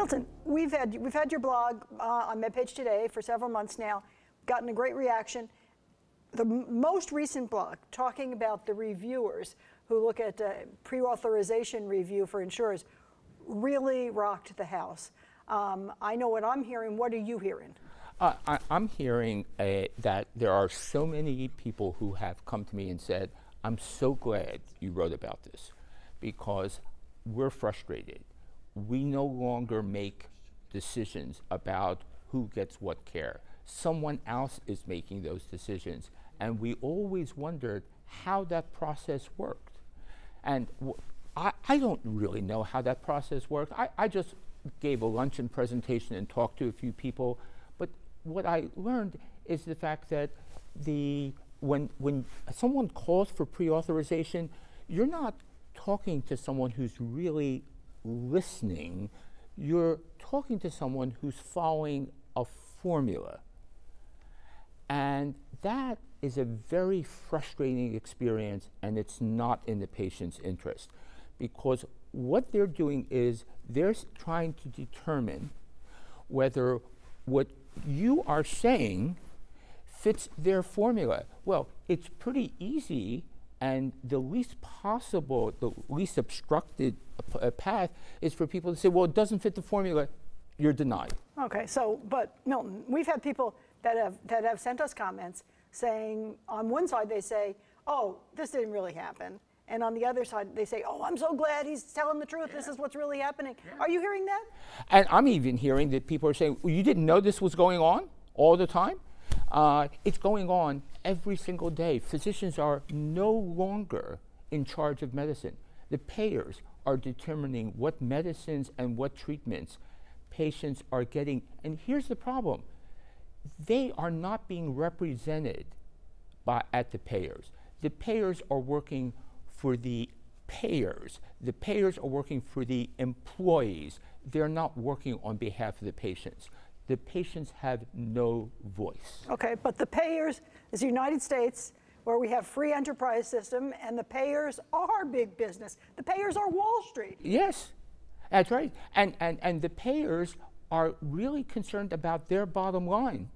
Milton, we've had your blog on MedPage Today for several months now, gotten a great reaction. The most recent blog talking about the reviewers who look at pre-authorization review for insurers really rocked the house. I know what I'm hearing. What are you hearing? I'm hearing that there are so many people who have come to me and said, I'm so glad you wrote about this because we're frustrated. We no longer make decisions about who gets what care. Someone else is making those decisions, and we always wondered how that process worked. And I don't really know how that process worked. I just gave a luncheon presentation and talked to a few people, but what I learned is the fact that when someone calls for pre-authorization, you're not talking to someone who's really listening. You're talking to someone who's following a formula. And that is a very frustrating experience, and it's not in the patient's interest, because what they're doing is they're trying to determine whether what you are saying fits their formula. Well, it's pretty easy, and the least possible, the least obstructed path is for people to say, well, it doesn't fit the formula, you're denied. Okay, so, but Milton, we've had people that have sent us comments saying, on one side they say, oh, this didn't really happen. And on the other side, they say, oh, I'm so glad he's telling the truth. Yeah. This is what's really happening. Yeah. Are you hearing that? And I'm even hearing that people are saying, well, you didn't know this was going on all the time? It's going on every single day. Physicians are no longer in charge of medicine. The payers are determining what medicines and what treatments patients are getting. And here's the problem. They are not being represented at the payers. The payers are working for the payers. The payers are working for the employees. They're not working on behalf of the patients. The patients have no voice. Okay, but the payers is the United States, where we have free enterprise system, and the payers are big business. The payers are Wall Street. Yes, that's right. And the payers are really concerned about their bottom line.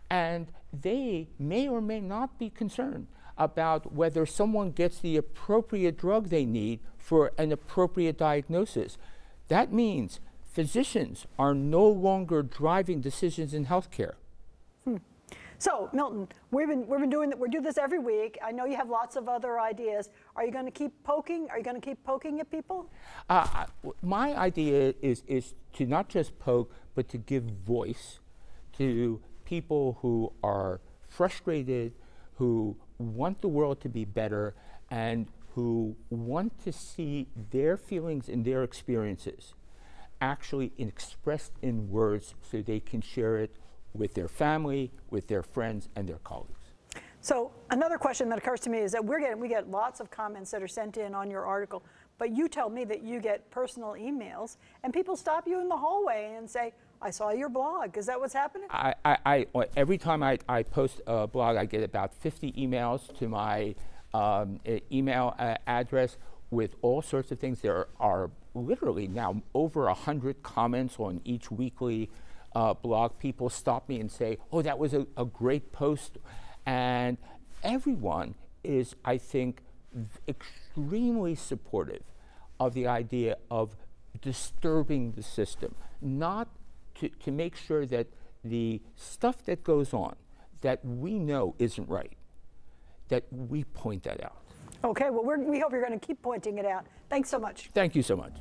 And they may or may not be concerned about whether someone gets the appropriate drug they need for an appropriate diagnosis. That means physicians are no longer driving decisions in healthcare. So, Milton, we do this every week. I know you have lots of other ideas. Are you going to keep poking? Are you going to keep poking at people? My idea is to not just poke, but to give voice to people who are frustrated, who want the world to be better, and who want to see their feelings and their experiences actually expressed in words so they can share it with their family, with their friends, and their colleagues. So another question that occurs to me is that we get lots of comments that are sent in on your article, but you tell me that you get personal emails, and people stop you in the hallway and say, I saw your blog. Is that what's happening? Every time I post a blog, I get about 50 emails to my email address with all sorts of things. There are literally now over 100 comments on each weekly blog. People stop me and say, oh, that was a great post. And everyone is, I think, extremely supportive of the idea of disturbing the system, not to make sure that the stuff that goes on that we know isn't right, that we point that out. Okay, well, we hope you're going to keep pointing it out. Thanks so much. Thank you so much.